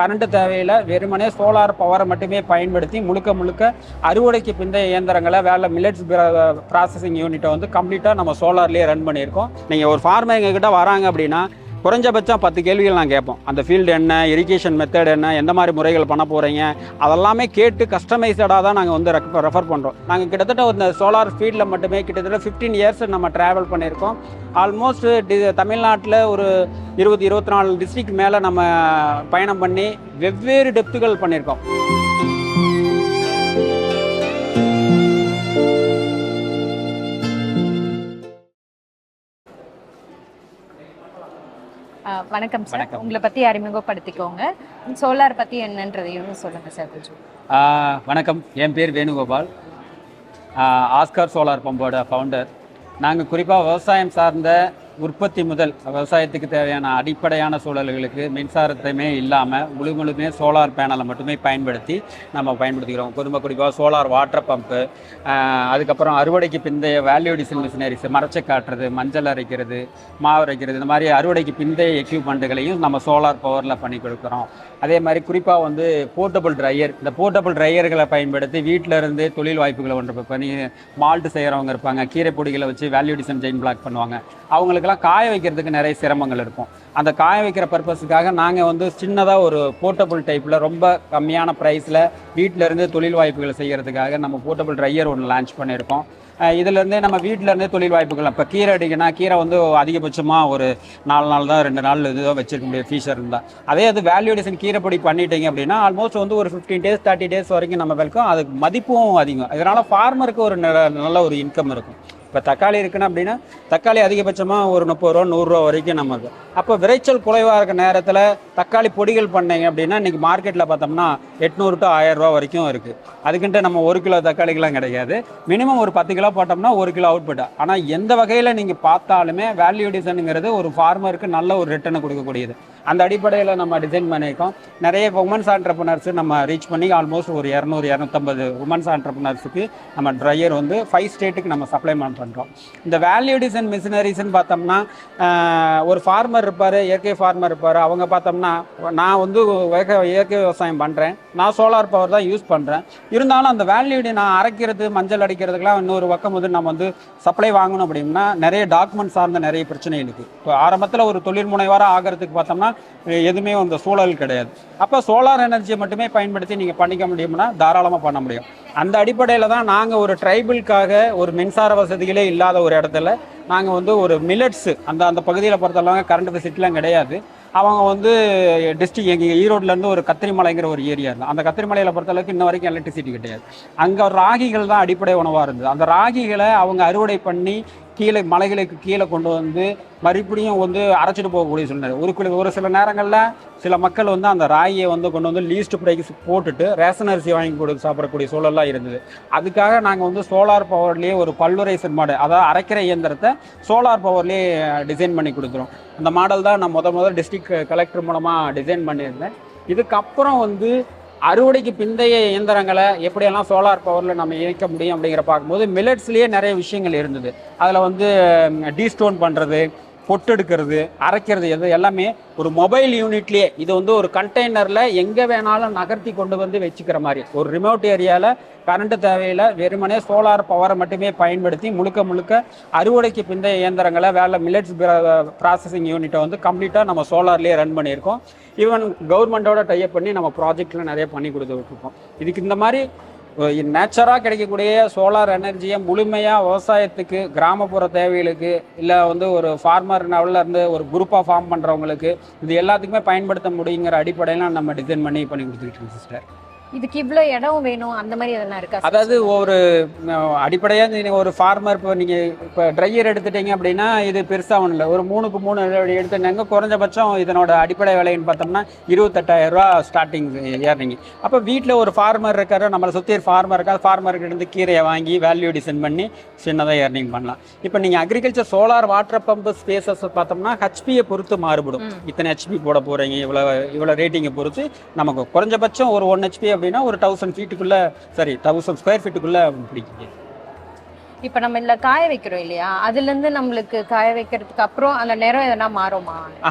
Current தேவையில்லை, வெறுமனே solar பவரை மட்டுமே பயன்படுத்தி முழுக்க அறுவடைக்கு பிந்தைய இயந்திரங்களை மில்லட்ஸ் ப்ராசஸிங் யூனிட்டை வந்து கம்ப்ளீட்டாக நம்ம சோலார்லேயே ரன் பண்ணியிருக்கோம். நீங்கள் ஒரு ஃபார்மர் எங்ககிட்ட வராங்க அப்படின்னா குறைஞ்சபட்சம் 10 கேள்விகள் நான் கேட்போம். அந்த ஃபீல்டு என்ன, இரிகேஷன் மெத்தட் என்ன, எந்த மாதிரி முறைகள் பண்ண போகிறீங்க, அதெல்லாமே கேட்டு கஸ்டமைஸ்டாக தான் நாங்கள் வந்து ரெஃபர் பண்ணுறோம். நாங்கள் கிட்டத்தட்ட ஒரு சோலார் ஃபீல்டில் மட்டுமே கிட்டத்தட்ட 15 இயர்ஸ் நம்ம ட்ராவல் பண்ணியிருக்கோம். ஆல்மோஸ்ட் தமிழ்நாட்டில் ஒரு 24 டிஸ்ட்ரிக்ட் மேலே நம்ம பயணம் பண்ணி வெவ்வேறு டெப்த்துகள் பண்ணியிருக்கோம். வணக்கம் சார், உங்களை பற்றி அறிமுகப்படுத்திக்கோங்க, சோலார் பற்றி என்னன்றதையும் சொல்லுங்கள் சார் கொஞ்சம். வணக்கம், என் பேர் வேணுகோபால், ஆஸ்கார் சோலார் பம்போட ஃபவுண்டர். நாங்கள் குறிப்பாக விவசாயம் சார்ந்த உற்பத்தி முதல் விவசாயத்துக்கு தேவையான அடிப்படையான சூழல்களுக்கு மின்சாரத்தையுமே இல்லாமல் முழுமே சோலார் பேனலை மட்டுமே பயன்படுத்தி நம்ம பயன்படுத்திக்கிறோம். குறிப்பாக சோலார் வாட்டர் பம்பு, அதுக்கப்புறம் அறுவடைக்கு பிந்தைய வேல்யூ அடிஷன் மிஷினரிஸ், மரச்சை காட்டுறது, மஞ்சள் அரைக்கிறது, மாவு அரைக்கிறது, இந்த மாதிரி அறுவடைக்கு பிந்தைய எக்யூப்மெண்ட்டுகளையும் நம்ம சோலார் பவரில் பண்ணி கொடுக்குறோம். அதே மாதிரி குறிப்பாக வந்து போர்ட்டபிள் ட்ரையர், இந்த போர்ட்டபிள் ட்ரையர்களை பயன்படுத்தி வீட்டில் இருந்து தொழில் வாய்ப்புகளை ஒன்று பண்ணி மால்ட்டு செய்கிறவங்க இருப்பாங்க, கீரை பொடிகளை வச்சு வேல்யூ அடிஷன் செயின் பிளாக் பண்ணுவாங்க. அவங்களுக்கெல்லாம் காய வைக்கிறதுக்கு நிறைய சிரமங்கள் இருக்கும். அந்த காய வைக்கிற பர்பஸுக்காக நாங்கள் வந்து சின்னதாக ஒரு போர்ட்டபிள் டைப்பில் ரொம்ப கம்மியான ப்ரைஸில் வீட்டில் இருந்து தொழில் வாய்ப்புகளை செய்கிறதுக்காக நம்ம போர்ட்டபிள் ட்ரையர் ஒன்று லான்ச் பண்ணியிருக்கோம். இதிலேருந்தே நம்ம வீட்டிலேருந்தே தொழில் வாய்ப்புகள், இப்போ கீரை அடிக்கனா கீரை வந்து அதிகபட்சமாக ஒரு 4 நாள் தான், 2 நாள் இதுதான் வச்சிருக்க முடியாது ஃபீச்சர் இருந்தால். அதே அது வேல்யூ அடிஷன் கீரை பொடி பண்ணிட்டீங்க அப்படின்னா ஆல்மோஸ்ட் வந்து ஒரு 15 days 30 days வரைக்கும் நம்ம விற்கும். அதுக்கு மதிப்பும் அதிகம். இதனால் ஃபார்மருக்கு ஒரு நல்ல ஒரு இன்கம் இருக்கும். இப்போ தக்காளி இருக்குன்னு அப்படின்னா தக்காளி அதிகபட்சமாக ஒரு 30 ரூபா 100 ரூபா வரைக்கும் நமக்கு. அப்போ விளைச்சல் குறைவாக இருக்க நேரத்தில் தக்காளி பொடிகள் பண்ணீங்க அப்படின்னா இன்றைக்கி மார்க்கெட்டில் பார்த்தோம்னா 800 to 1000 ரூபா வரைக்கும் இருக்குது. அதுக்குன்ட்டு நம்ம 1 கிலோ தக்காளிக்கெலாம் கிடையாது. மினிமம் ஒரு 10 கிலோ போட்டோம்னா 1 கிலோ அவுட்புட். ஆனால் எந்த வகையில் நீங்கள் பார்த்தாலுமே வேல்யூ அடிஷனுங்கிறது ஒரு ஃபார்மருக்கு நல்ல ஒரு ரிட்டர்னை கொடுக்கக்கூடியது. அந்த அடிப்படையில் நம்ம டிசைன் பண்ணியிருக்கோம். நிறைய உமன்ஸ் ஆண்டர்ப்ரனர்ஸ் நம்ம ரீச் பண்ணி ஆல்மோஸ்ட் ஒரு 200-250 உமன்ஸ் ஆண்டர்ப்ரனர்ஸுக்கு நம்ம ட்ரையர் வந்து 5 ஸ்டேட்டுக்கு நம்ம சப்ளை பண்ணுறோம். இந்த வேல்யூ அடிஷன் மிஷினரிஸ்ன்னு பார்த்தோம்னா ஒரு ஃபார்மர் இருப்பார், இயற்கை ஃபார்மர் இருப்பார். அவங்க பார்த்தோம்னா நான் வந்து இயற்கை விவசாயம் பண்ணுறேன், நான் சோலார் பவர் தான் யூஸ் பண்ணுறேன், இருந்தாலும் அந்த வேல்யூ நான் அரைக்கிறது, மஞ்சள் அடிக்கிறதுக்கெலாம் இன்னொரு பக்கம் வந்து நம்ம வந்து சப்ளை வாங்கணும் அப்படின்னா நிறைய டாக்குமெண்ட் சார்ந்த நிறைய பிரச்சனை இருக்குது. இப்போ ஆரம்பத்தில் ஒரு தொழில் முனைவராக ஆகிறதுக்கு பார்த்தோம்னா எதுவுமே அந்த சூழல் கிடையாது. அப்போ சோலார் எனர்ஜியை மட்டுமே பயன்படுத்தி நீங்கள் பண்ணிக்க முடியும்னா தாராளமாக பண்ண முடியும். அந்த அடிப்படையில் தான் நாங்கள் ஒரு ட்ரைபிள்காக ஒரு மின்சார வசதிகளே இல்லாத ஒரு இடத்துல நாங்கள் வந்து ஒரு மில்லட்ஸு அந்த பகுதியில் பொறுத்தளவு கரண்ட் ஃபெசிலிட்டிலாம் கிடையாது. அவங்க வந்து டிஸ்ட்ரிக்ட் எங்கள் ஈரோட்லேருந்து ஒரு கத்திரிமலைங்கிற ஒரு ஏரியா இருந்தது. அந்த கத்திரிமலையில் பொறுத்தளவுக்கு இன்ன வரைக்கும் எலக்ட்ரிசிட்டி கிடையாது. அங்கே ராகிகள் தான் அடிப்படை உணவாக இருந்தது. அந்த ராகிகளை அவங்க அறுவடை பண்ணி கீழே மலைகளுக்கு கீழே கொண்டு வந்து மறுபடியும் வந்து அரைச்சிட்டு போகக்கூடிய சூழ்நிலை. ஒரு சில நேரங்களில் சில மக்கள் வந்து அந்த ராகியை வந்து கொண்டு வந்து லீஸ்ட் ப்ரைஸ் போட்டுட்டு ரேஷன் அரிசி வாங்கி கொடுத்து சாப்பிடக்கூடிய சூழலாம் இருந்தது. அதுக்காக நாங்கள் வந்து சோலார் பவர்லேயே ஒரு பல்வரைசர் மாடல், அதாவது அரைக்கிற இயந்திரத்தை சோலார் பவர்லேயே டிசைன் பண்ணி கொடுத்துரும். அந்த மாடல் தான் நான் முதல் டிஸ்ட்ரிக்ட் கலெக்டர் மூலமாக டிசைன் பண்ணியிருந்தேன். இதுக்கப்புறம் வந்து அறுவடைக்கு பிந்தைய இயந்திரங்களை எப்படியெல்லாம் சோலார் பவரில் நம்ம இயக்க முடியும் அப்படிங்கிற பார்க்கும்போது மில்லட்ஸ்லேயே நிறைய விஷயங்கள் இருந்தது. அதில் வந்து டீஸ்டோன் பண்ணுறது, பொட்டு எடுக்கிறது, அரைக்கிறது, எல்லாமே ஒரு மொபைல் யூனிட்லேயே இது வந்து ஒரு கண்டெய்னரில் எங்கே வேணாலும் நகர்த்தி கொண்டு வந்து வச்சுக்கிற மாதிரி ஒரு ரிமோட் ஏரியாவில் கரண்ட் தேவையில்லை, வெறுமனே சோலார் பவரை மட்டுமே பயன்படுத்தி முழுக்க அறுவடைக்கு பிந்தைய இயந்திரங்களை மில்லட்ஸ் ப்ராசஸிங் யூனிட்டை வந்து கம்ப்ளீட்டாக நம்ம சோலார்லேயே ரன் பண்ணியிருக்கோம். ஈவன் கவர்மெண்ட்டோட டைப் பண்ணி நம்ம ப்ராஜெக்டில் நிறைய பண்ணி கொடுத்துருக்கோம். இதுக்கு இந்த மாதிரி நேச்சராக கிடைக்கக்கூடிய சோலார் எனர்ஜியை முழுமையாக விவசாயத்துக்கு, கிராமப்புற தேவைகளுக்கு, இல்லை வந்து ஒரு ஃபார்மர் லெவலில் இருந்து ஒரு குரூப்பாக ஃபார்ம் பண்ணுறவங்களுக்கு இது எல்லாத்துக்குமே பயன்படுத்த முடியுங்கிற அடிப்படையில் நம்ம டிசைன் பண்ணி கொடுத்துக்கிட்டு இருக்கோம் சிஸ்டர். இதுக்கு இவ்வளோ இடம் வேணும் அந்த மாதிரி அதெல்லாம் இருக்கா? அதாவது ஒரு அடிப்படையாக நீங்கள் ஒரு ஃபார்மர் இப்போ நீங்கள் இப்போ ட்ரையர் எடுத்துட்டீங்க அப்படின்னா இது பெருசாக ஒன்றும் இல்லை. ஒரு 3க்கு 3 எடுத்துட்டாங்க. குறைஞ்சபட்சம் இதனோட அடிப்படை விலைன்னு பார்த்தோம்னா 28,000 ரூபா ஸ்டார்டிங் ஏறிங்க. அப்போ வீட்டில் ஒரு ஃபார்மர் இருக்காரு, நம்மளை சுற்றி ஃபார்மர் இருக்காது, ஃபார்மர்கிட்ட இருந்து கீரையை வாங்கி வேல்யூ டிசைன் பண்ணி சின்னதாக ஏர்னிங் பண்ணலாம். இப்போ நீங்கள் agriculture solar water pump spaces பார்த்தோம்னா ஹெச்பியை பொறுத்து மாறுபடும். இத்தனை ஹெச்பி போட போகிறீங்க, இவ்வளோ ரேட்டிங்கை பொறுத்து நமக்கு குறைஞ்சபட்சம் ஒரு 1 ஹெச்பி அப்படின்னா ஒரு 1000 ஸ்கொயர் ஃபீட்டுக்குள்ளே பிடிக்குங்க. இப்போ நம்ம இதுல காய வைக்கிறோம் இல்லையா, அதுல இருந்து நம்மளுக்கு காய வைக்கிறதுக்கு அப்புறம் அந்த நிறம் எதனா மாறுமா?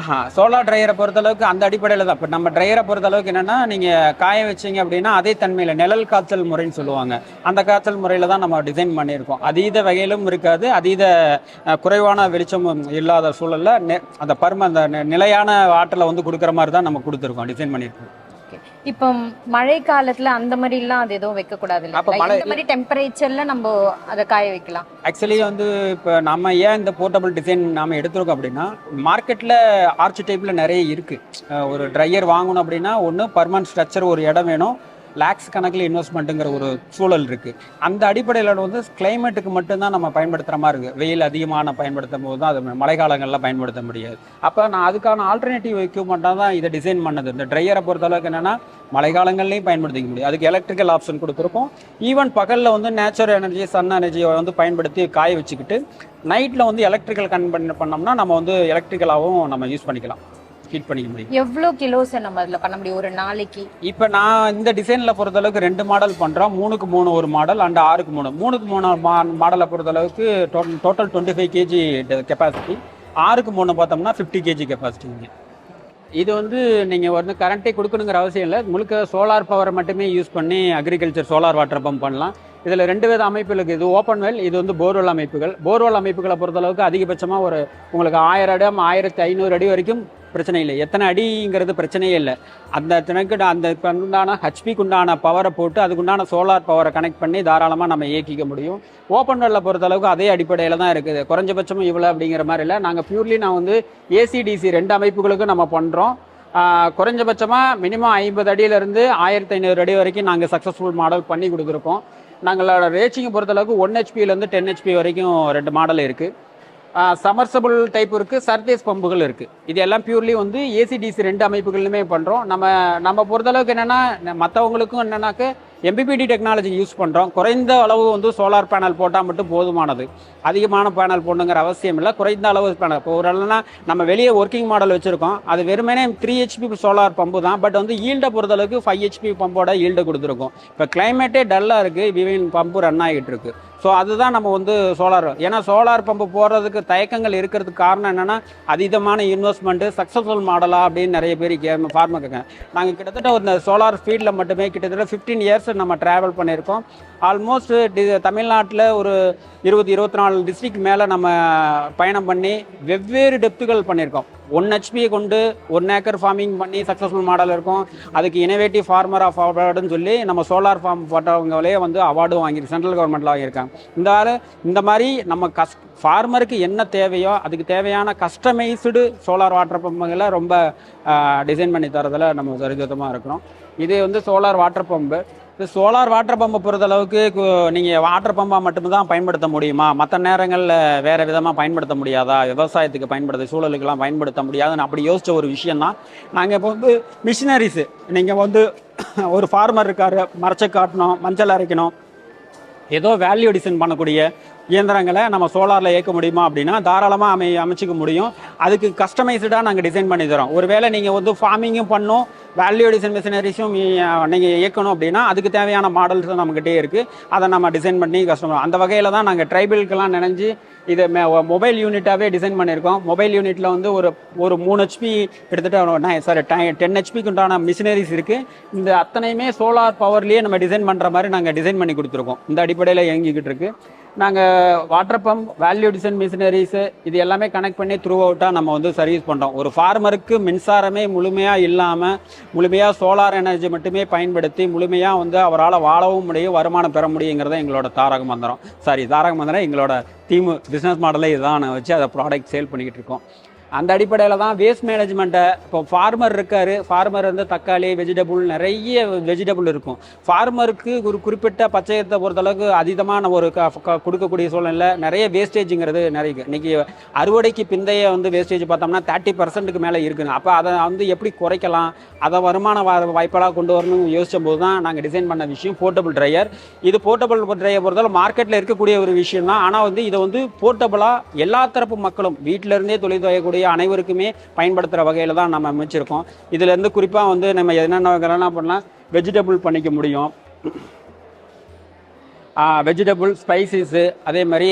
சோலார் ட்ரையரை பொறுத்தளவுக்கு அந்த அடிப்படையில் தான். இப்போ நம்ம ட்ரையரை பொறுத்தளவுக்கு என்னன்னா, நீங்கள் காய வச்சிங்க அப்படின்னா அதே தன்மையில் நிழல் காய்ச்சல் முறைன்னு சொல்லுவாங்க, அந்த காய்ச்சல் முறையில் தான் நம்ம டிசைன் பண்ணியிருக்கோம். அதீத வகையிலும் இருக்காது, அதீத குறைவான வெளிச்சமும் இல்லாத சூழலில் அந்த அந்த நிலையான ஆற்றலை வந்து கொடுக்குற மாதிரி தான் நம்ம கொடுத்துருக்கோம், டிசைன் பண்ணியிருக்கோம். இப்போ மழை காலத்துல அந்த மாதிரி எல்லாம் அது எதுவும் வைக்க கூடாது, இந்த மாதிரி டெம்பரேச்சர்ல நம்ம அதை காய வைக்கலாம். ஆக்சுவலி வந்து இப்போ நம்ம ஏன் இந்த போர்ட்டபிள் டிசைன் நாம எடுத்திருக்கோம் அப்படின்னா, மார்க்கெட்ல ஆர்ச் டைப்ல நிறைய இருக்கு. ஒரு ட்ரையர் வாங்கணும் அப்படின்னா ஒன்று பர்மனன்ட் ஸ்ட்ரக்சர் ஒரு இடம் வேணும், லேக்ஸ் கணக்கில் இன்வெஸ்ட்மெண்ட்டுங்கிற ஒரு சூழல் இருக்குது. அந்த அடிப்படையில் வந்து கிளைமேட்டுக்கு மட்டும்தான் நம்ம பயன்படுத்துகிற மாதிரி இருக்குது. வெயில் அதிகமான பயன்படுத்தும் போது தான் அது மழை காலங்களில் பயன்படுத்த முடியாது. அப்போ நான் அதுக்கான ஆல்டர்னேட்டிவ் எக்யூப்மெண்ட்டாக தான் இதை டிசைன் பண்ணது. இந்த ட்ரையரை பொறுத்தளவுக்கு என்னென்னா மழை காலங்கள்லையும் பயன்படுத்திக்க முடியும், அதுக்கு எலக்ட்ரிக்கல் ஆப்ஷன் கொடுத்துருக்கோம். ஈவன் பகலில் வந்து நேச்சுரல் எனர்ஜி, சன் எனர்ஜியை வந்து பயன்படுத்தி காய வச்சுக்கிட்டு நைட்டில் வந்து எலக்ட்ரிக்கல் கன்வெர்ட் பண்ணோம்னா நம்ம வந்து எலக்ட்ரிக்கலாகவும் நம்ம யூஸ் பண்ணிக்கலாம், ஹீட் பண்ணிக்க முடியும். எவ்வளோ கிலோஸ் நம்ம அதில் பண்ண முடியும் ஒரு நாளைக்கு? இப்போ நான் இந்த டிசைனில் பொறுத்தளவுக்கு 2 மாடல் பண்ணுறோம். 3க்கு 3 ஒரு மாடல் அண்ட் 6க்கு 3. 3க்கு 3 மாடலை பொறுத்தளவுக்கு டோட்டல் 25 கேஜி கெப்பாசிட்டி. 6க்கு 3 பார்த்தோம்னா 50 கேஜி கெப்பாசிட்டிங்க. இது வந்து நீங்கள் வந்து கரண்ட்டே கொடுக்கணுங்கிற அவசியம் இல்லை, முழுக்க சோலார் பவரை மட்டுமே யூஸ் பண்ணி அக்ரிகல்ச்சர் சோலார் வாட்டர் பம்ப் பண்ணலாம். இதில் 2 வித அமைப்பு இருக்குது. இது ஓப்பன் வெல், இது வந்து போர்வெல் அமைப்புகள். போர்வெல் அமைப்புகளை பொறுத்தளவுக்கு அதிகபட்சமாக ஒரு உங்களுக்கு 1000 அடி 1500 அடி வரைக்கும் பிரச்சனை இல்லை. எத்தனை அடிங்கிறது பிரச்சனையே இல்லை. அந்த தினக்கு அந்த உண்டான ஹெச்பிக்கு உண்டான பவரை போட்டு அதுக்குண்டான சோலார் பவரை கனெக்ட் பண்ணி தாராளமாக நம்ம இயக்கிக்க முடியும். ஓப்பன் வெல்ல பொறுத்தளவுக்கு அதே அடிப்படையில் தான் இருக்குது, குறைஞ்சபட்சமும் இவ்வளோ அப்படிங்கிற மாதிரி இல்லை. நாங்கள் பியூர்லி நான் வந்து ஏசிடிசி 2 அமைப்புகளுக்கும் நம்ம பண்ணுறோம். குறைஞ்சபட்சமாக மினிமம் 50 அடியிலேருந்து 1500 அடி வரைக்கும் நாங்கள் சக்ஸஸ்ஃபுல் மாடல் பண்ணி கொடுத்துருக்கோம். நாங்களோட ரேச்சிங்கை பொறுத்தளவுக்கு 1 ஹெச்பியிலேருந்து 10 ஹெச்பி வரைக்கும் 2 மாடல் இருக்குது. சமர்சபிள் டைப் இருக்குது, சர்ஃபேஸ் பம்புகள் இருக்குது. இது எல்லாம் பியூர்லி வந்து ஏசிடிசி 2 அமைப்புகளுமே பண்ணுறோம். நம்ம பொறுத்தளவுக்கு என்னென்னா மற்றவங்களுக்கும் என்னென்னாக்க எம்பிபிடி டெக்னாலஜி யூஸ் பண்ணுறோம். குறைந்த அளவு வந்து சோலார் பேனல் போட்டால் மட்டும் போதுமானது, அதிகமான பேனல் போடணுங்கிற அவசியம் இல்லை. குறைந்த அளவு பேனல். இப்போ ஒரு அளவுனா நம்ம வெளியே ஒர்க்கிங் மாடல் வச்சுருக்கோம், அது வெறுமனே 3 ஹெச்பி சோலார் பம்பு தான். பட் வந்து ஈல்டை பொறுத்தளவுக்கு 5 ஹெச்பி பம்போட ஈல்டு கொடுத்துருக்கோம். இப்போ கிளைமேட்டே டல்லாக இருக்குது, விவின் பம்பு ரன் ஆகிட்டு இருக்கு. ஸோ அதுதான் நம்ம வந்து சோலார், ஏன்னா சோலார் பம்பு போடுறதுக்கு தயக்கங்கள் இருக்கிறதுக்கு காரணம் என்னென்னா அதீதமான இன்வெஸ்ட்மெண்ட்டு, சக்ஸஸ்ஃபுல் மாடலாக அப்படின்னு நிறைய பேர் ஃபார்மர் கேட்க. நாங்கள் கிட்டத்தட்ட ஒரு சோலார் ஃபீல்டில் மட்டுமே கிட்டத்தட்ட 15 இயர்ஸ் நம்ம ட்ராவல் பண்ணியிருக்கோம். ஆல்மோஸ்ட் தமிழ்நாட்டில் ஒரு 20-24 டிஸ்ட்ரிக்ட் மேலே நம்ம பயணம் பண்ணி வெவ்வேறு டெப்த்துகள் பண்ணியிருக்கோம். 1 ஹெச்பியை கொண்டு 1 ஏக்கர் ஃபார்மிங் பண்ணி சக்ஸஸ்ஃபுல் மாடல் இருக்கும். அதுக்கு இனோவேட்டிவ் ஃபார்மர் ஆஃப் அவார்டுன்னு சொல்லி நம்ம சோலார் ஃபார்ம் போட்டவங்களே வந்து அவார்டும் வாங்கியிருக்கு, சென்ட்ரல் கவர்மெண்ட்டில் வாங்கியிருக்காங்க. இந்த மாதிரி நம்ம ஃபார்மருக்கு என்ன தேவையோ அதுக்கு தேவையான கஸ்டமைஸ்டு சோலார் வாட்டர் பம்புகளை ரொம்ப டிசைன் பண்ணி தரதில் நம்ம சரிதமாக இருக்கிறோம். இது வந்து solar water pump. Solar water பம்பை பொறுத்தளவுக்கு நீங்கள் வாட்டர் பம்பாக மட்டும்தான் பயன்படுத்த முடியுமா, மற்ற நேரங்களில் வேறு விதமாக பயன்படுத்த முடியாதா, விவசாயத்துக்கு பயன்படுத்த சூழலுக்கெல்லாம் பயன்படுத்த முடியாதுன்னு அப்படி யோசித்த ஒரு விஷயந்தான். நாங்கள் இப்போ வந்து மிஷினரிஸு, நீங்கள் வந்து ஒரு ஃபார்மர் இருக்கார், மரச்சை காட்டணும், மஞ்சள் அரைக்கணும், ஏதோ வேல்யூ டிசைன் பண்ணக்கூடிய இயந்திரங்களை நம்ம சோலாரில் இயக்க முடியுமா அப்படின்னா தாராளமாக அமைச்சிக்க முடியும். அதுக்கு கஸ்டமைஸ்டாக நாங்கள் டிசைன் பண்ணி தரோம். ஒருவேளை நீங்கள் வந்து ஃபார்மிங்கும் பண்ணணும், வேல்யூ டிசைன் மிஷினரிஸும் நீங்கள் இயக்கணும் அப்படின்னா அதுக்கு தேவையான மாடல்ஸும் நம்மக்கிட்டே இருக்குது. அதை நம்ம டிசைன் பண்ணி கஸ்டமர் அந்த வகையில் தான் நாங்கள் ட்ரைபிளுக்கெல்லாம் நினைஞ்சு இதை மொபைல் யூனிட்டாகவே டிசைன் பண்ணியிருக்கோம். மொபைல் யூனிட்டில் வந்து ஒரு 3 ஹெச்பி கிட்டத்தட்ட 10 ஹெச்பிக்கு உண்டான மிஷினரிஸ் இருக்குது. இந்த அத்தனையுமே சோலார் பவர்லேயே நம்ம டிசைன் பண்ணுற மாதிரி நாங்கள் டிசைன் பண்ணி கொடுத்துருக்கோம். இந்த அடிப்படையில் இயங்கிக்கிட்டு இருக்குது. நாங்கள் water pump, value design machineries இது எல்லாமே கனெக்ட் பண்ணி த்ரூ அவுட்டாக நம்ம வந்து சர்வீஸ் பண்ணுறோம். ஒரு ஃபார்மருக்கு மின்சாரமே முழுமையாக இல்லாமல் முழுமையாக சோலார் எனர்ஜி மட்டுமே பயன்படுத்தி முழுமையாக வந்து அவரால் வாழவும் முடியும், வருமானம் பெற முடியுங்கிறத எங்களோட தாரக மந்திரம். எங்களோட தீம் பிஸ்னஸ் மாடலே இதுதான் வச்சு அதை ப்ராடக்ட் சேல் பண்ணிக்கிட்டு இருக்கோம். அந்த அடிப்படையில் தான் வேஸ்ட் மேனேஜ்மெண்ட்டை, இப்போ ஃபார்மர் இருக்கார், ஃபார்மர் வந்து தக்காளி, வெஜிடபிள், நிறைய வெஜிடபிள் இருக்கும். ஃபார்மருக்கு ஒரு குறிப்பிட்ட பச்சையத்தை பொறுத்தளவுக்கு அதீதமான ஒரு கொடுக்கக்கூடிய சூழ்நிலை நிறைய வேஸ்டேஜுங்கிறது நிறைய. இன்றைக்கி அறுவடைக்கு பிந்தைய வந்து வேஸ்டேஜ் பார்த்தோம்னா 30% மேலே இருக்குங்க. அப்போ அதை வந்து எப்படி குறைக்கலாம், அதை வருமான வாய்ப்பெல்லாம் கொண்டு வரணும்னு யோசிச்சும் போது தான் நாங்கள் டிசைன் பண்ண விஷயம் போர்ட்டபிள் ட்ரையர். இது போர்ட்டபிள் ட்ரையர் பொறுத்தளவு மார்க்கெட்டில் இருக்கக்கூடிய ஒரு விஷயம் தான். ஆனால் வந்து இதை வந்து போர்ட்டபிளாக எல்லா தரப்பு மக்களும் வீட்டிலேருந்தே தொழில் செய்யக்கூடிய அனைவருக்குமே பயன்படுத்துகிற வகையில் தான் நம்ம அமைச்சிருக்கோம். இதுலேருந்து குறிப்பாக வந்து நம்ம என்னென்ன பண்ணலாம், வெஜிடபிள் பண்ணிக்க முடியும், வெஜிடபிள் ஸ்பைசஸ்ஸு, அதே மாதிரி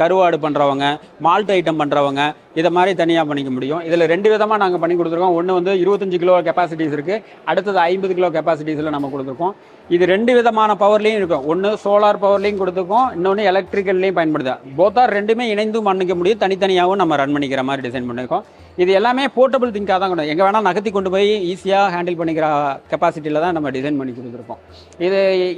கருவாடு பண்ணுறவங்க, மால்ட் ஐட்டம் பண்ணுறவங்க, இதை மாதிரி தனியாக பண்ணிக்க முடியும். இதில் 2 விதமாக நாங்கள் பண்ணி கொடுத்துருக்கோம். ஒன்று வந்து 25 கிலோ கெப்பாசிட்டிஸ் இருக்குது, அடுத்தது 50 கிலோ கெப்பாசிட்டிஸில் நம்ம கொடுத்துருக்கோம். இது 2 விதமான பவர்லேயும் இருக்கும். ஒன்று சோலார் பவர்லேயும் கொடுத்துருக்கோம், இன்னொன்று எலக்ட்ரிக்கல்லையும் பயன்படுது. போத்தார் ரெண்டுமே இணைந்து பண்ணிக்க முடியும், தனித்தனியாகவும் நம்ம ரன் பண்ணிக்கிற மாதிரி டிசைன் பண்ணியிருக்கோம். இது எல்லாமே போர்ட்டபிள் திங்காக தான் கொண்டு எங்கே வேணால் நகர்த்தி கொண்டு போய் ஈஸியாக ஹேண்டில் பண்ணிக்கிற கெப்பாசிட்டியில் தான் நம்ம டிசைன் பண்ணி கொடுத்துருக்கோம்.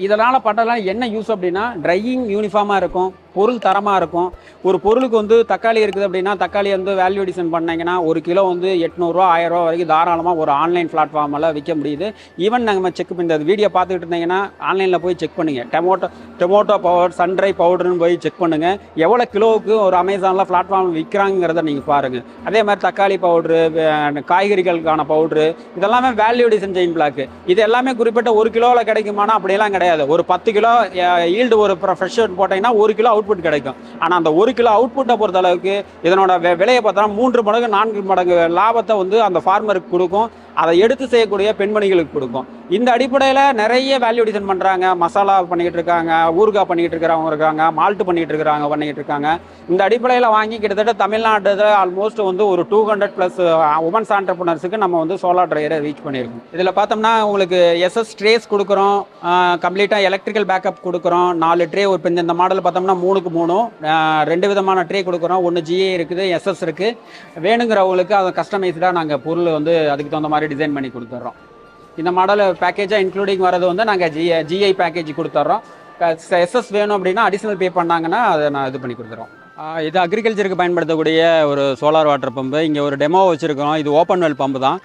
இதனால் பண்ணுறதுலாம் என்ன யூஸ் அப்படின்னா, ட்ரையிங் யூனிஃபார்மாக இருக்கும், பொருள் தரமாக இருக்கும். ஒரு பொருளுக்கு வந்து தக்காளி இருக்குது அப்படின்னா, தக்காளி வந்து வேல்யூ டிசைன் பண்ணிங்கன்னா 1 கிலோ வந்து 800 1000 வரைக்கும் தாராளமாக ஒரு ஆன்லைன் பிளாட்ஃபார்மில் விற்க முடியுது. ஈவன் நம்ம செக் பண்ணி இந்த வீடியோ பார்த்துக்கிட்டு இருந்தீங்கன்னா ஆன்லைனில் போய் செக் பண்ணுங்கள். டொமோட்டோ பவுடர், சன்ட்ரை பவுடர்னு போய் செக் பண்ணுங்கள். எவ்வளோ கிலோவுக்கு ஒரு அமேசானில் பிளாட்ஃபார்ம் விற்கிறாங்கிறத நீங்கள் பாருங்கள். அதே மாதிரி தக்காளி பவுட்ரு, காய்கறிகளுக்கான பவுட்ரு, இதெல்லாமே வேல்யூ டிசைன் செயின் பிளாக்கு. இது எல்லாமே குறிப்பிட்ட 1 கிலோவில் கிடைக்குமானா அப்படியெல்லாம் கிடையாது. ஒரு 10 கிலோ ஈல்டு ஒரு ஃப்ரெஷ் போட்டிங்கன்னா 1 கிலோ அவுட்புட் கிடைக்கும். ஆனால் அந்த 1 கிலோ அவுட்புட்டை பொறுத்த அளவுக்கு இதனோட விலையை பார்த்தோன்னா 3 மடங்கு 4 மடங்கு லாபத்தை வந்து அந்த ஃபார்மருக்கு கொடுக்கும். அதை எடுத்து செய்யக்கூடிய பெண்மணிகளுக்கு கொடுக்கும். இந்த அடிப்படையில் நிறைய வேல்யூ டிசைன் பண்ணுறாங்க. மசாலா பண்ணிக்கிட்டு இருக்காங்க, ஊறுகாய் பண்ணிக்கிட்டு இருக்கிறவங்க இருக்காங்க, மால்ட்டு பண்ணிக்கிட்டு இருக்காங்க. இந்த அடிப்படையில் வாங்கி கிட்டத்தட்ட தமிழ்நாட்டில் ஆல்மோஸ்ட் வந்து ஒரு 200+ உமன்ஸ் ஆண்டர்பிரினர்ஸுக்கு நம்ம வந்து சோலார் ட்ரையரை ரீச் பண்ணியிருக்கோம். இதில் பார்த்தோம்னா உங்களுக்கு எஸ்எஸ் ட்ரேஸ் கொடுக்குறோம், கம்ப்ளீட்டாக எலக்ட்ரிக்கல் பேக்கப் கொடுக்குறோம். 4 ட்ரே. ஒரு இந்த மாடல் பார்த்தோம்னா 3க்கு 3 2 விதமான ட்ரே கொடுக்குறோம். ஒன்று ஜிஏ இருக்குது, எஸ்எஸ் இருக்குது. வேணுங்கிறவங்களுக்கு அதை கஸ்டமைஸ்டாக நாங்கள் பொருள் வந்து அதுக்கு தகுந்த மாதிரி டிசைன் பண்ணி கொடுத்துட்றோம். இந்த மாடல் பேக்கேஜாக இன்க்ளூடிங் வரது வந்து நாங்கள் ஜிஐ பேக்கேஜ் கொடுத்துட்றோம். எஸ்எஸ் வேணும் அப்படின்னா அடிஷ்னல் பே பண்ணாங்கன்னா அதை நான் இது பண்ணி கொடுத்துறோம். இது அக்ரிகல்ச்சருக்கு பயன்படுத்தக்கூடிய ஒரு சோலார் வாட்டர் பம்பு. இங்கே ஒரு டெமோ வச்சுருக்கோம். இது ஓப்பன் வெல் பம்பு தான்.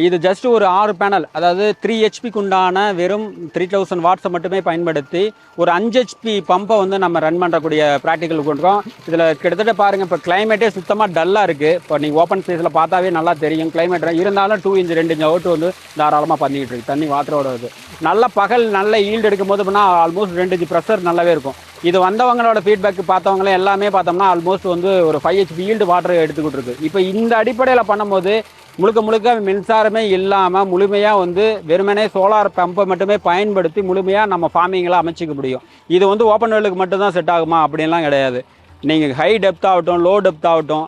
இது ஜஸ்ட் ஒரு 6 பேனல், அதாவது 3 ஹெச்பிக்கு உண்டான வெறும் 3000 வாட்ஸை மட்டுமே பயன்படுத்தி ஒரு 5 ஹெச்பி பம்பை வந்து நம்ம ரன் பண்ணக்கூடிய ப்ராக்டிக்கல் கொடுக்குறோம். இதில் கிட்டத்தட்ட பாருங்கள், இப்போ கிளைமேட்டே சுத்தமாக டல்லாக இருக்குது. இப்போ நீங்கள் ஓப்பன் ஸ்பேஸில் பார்த்தாவே நல்லா தெரியும் கிளைமேட். இருந்தாலும் 2 இன்ச் 2 இன்ச் அவுட் வந்து தாராளமாக பண்ணிக்கிட்டு இருக்குது. தண்ணி வாட்டரோட இது நல்ல பகல் நல்ல ஈல்டு எடுக்கும் போது அப்படின்னா ஆல்மோஸ்ட் 2 இன்ச் ப்ரெஷர் நல்லாவே இருக்கும். இது வந்தவங்களோட ஃபீட்பேக் பார்த்தவங்களே எல்லாமே பார்த்தோம்னா ஆல்மோஸ்ட் வந்து ஒரு 5 ஹெச்பி ஈல்டு வாட்டர் எடுத்துக்கிட்டு இருக்குது. இப்போ இந்த அடிப்படையில் பண்ணும்போது முழுக்க மின்சாரமே இல்லாமல் முழுமையாக வந்து வெறுமனே சோலார் பம்பை மட்டுமே பயன்படுத்தி முழுமையாக நம்ம ஃபார்மிங்கெலாம் அமைச்சிக்க முடியும். இது வந்து ஓப்பன் வெல்லுக்கு மட்டும்தான் செட் ஆகுமா அப்படின்லாம் கிடையாது. நீங்கள் ஹை டெப்த் ஆகட்டும், லோ டெப்த் ஆகட்டும்,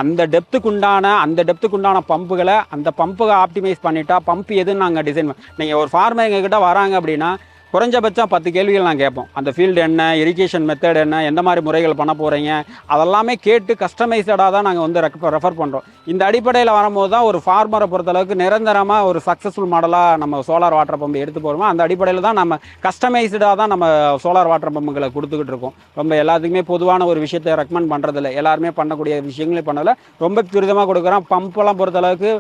அந்த டெப்த்துக்குண்டான பம்புகளை அந்த பம்புகளை ஆப்டிமைஸ் பண்ணிட்டா பம்ப் எதுன்னு நாங்கள் டிசைன் நீங்கள் ஒரு ஃபார்மர் எங்ககிட்ட வராங்க அப்படின்னா குறைஞ்சபட்சம் 10 கேள்விகள் நான் கேட்போம். அந்த ஃபீல்டு என்ன, இரிகேஷன் மெத்தட் என்ன, எந்த மாதிரி முறைகள் பண்ண போகிறீங்க, அதெல்லாமே கேட்டு கஸ்டமைஸ்டாக தான் நாங்கள் வந்து ரெஃபர் பண்ணுறோம். இந்த அடிப்படையில் வரும்போது தான் ஒரு ஃபார்மரை பொறுத்தளவுக்கு நிரந்தரமாக ஒரு சக்ஸஸ்ஃபுல் மாடலாக நம்ம சோலார் வாட்டர் பம்பு எடுத்து போகிறோமோ அந்த அடிப்படையில் தான் நம்ம கஸ்டமைஸ்டாக தான் நம்ம சோலார் வாட்டர் பம்புகளை கொடுத்துக்கிட்டு இருக்கோம். ரொம்ப எல்லாத்துக்குமே பொதுவான ஒரு விஷயத்தை ரெக்கமெண்ட் பண்ணுறதில்ல, எல்லாருமே பண்ணக்கூடிய விஷயங்களையும் பண்ணதில்லை. ரொம்ப துரிதமாக கொடுக்குறோம். பம்பெல்லாம் பொறுத்தளவுக்கு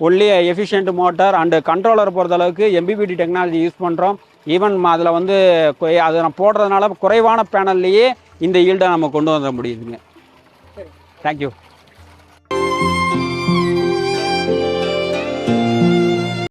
only efficient motor and controller பொறுத்தளவுக்கு MPPT டெக்னாலஜி யூஸ் பண்ணுறோம். ஈவன் அதில் வந்து அதை நான் போடுறதுனால குறைவான பேனல்லையே இந்த ஈல்டை நம்ம கொண்டு வர முடியுதுங்க. தேங்க்யூ.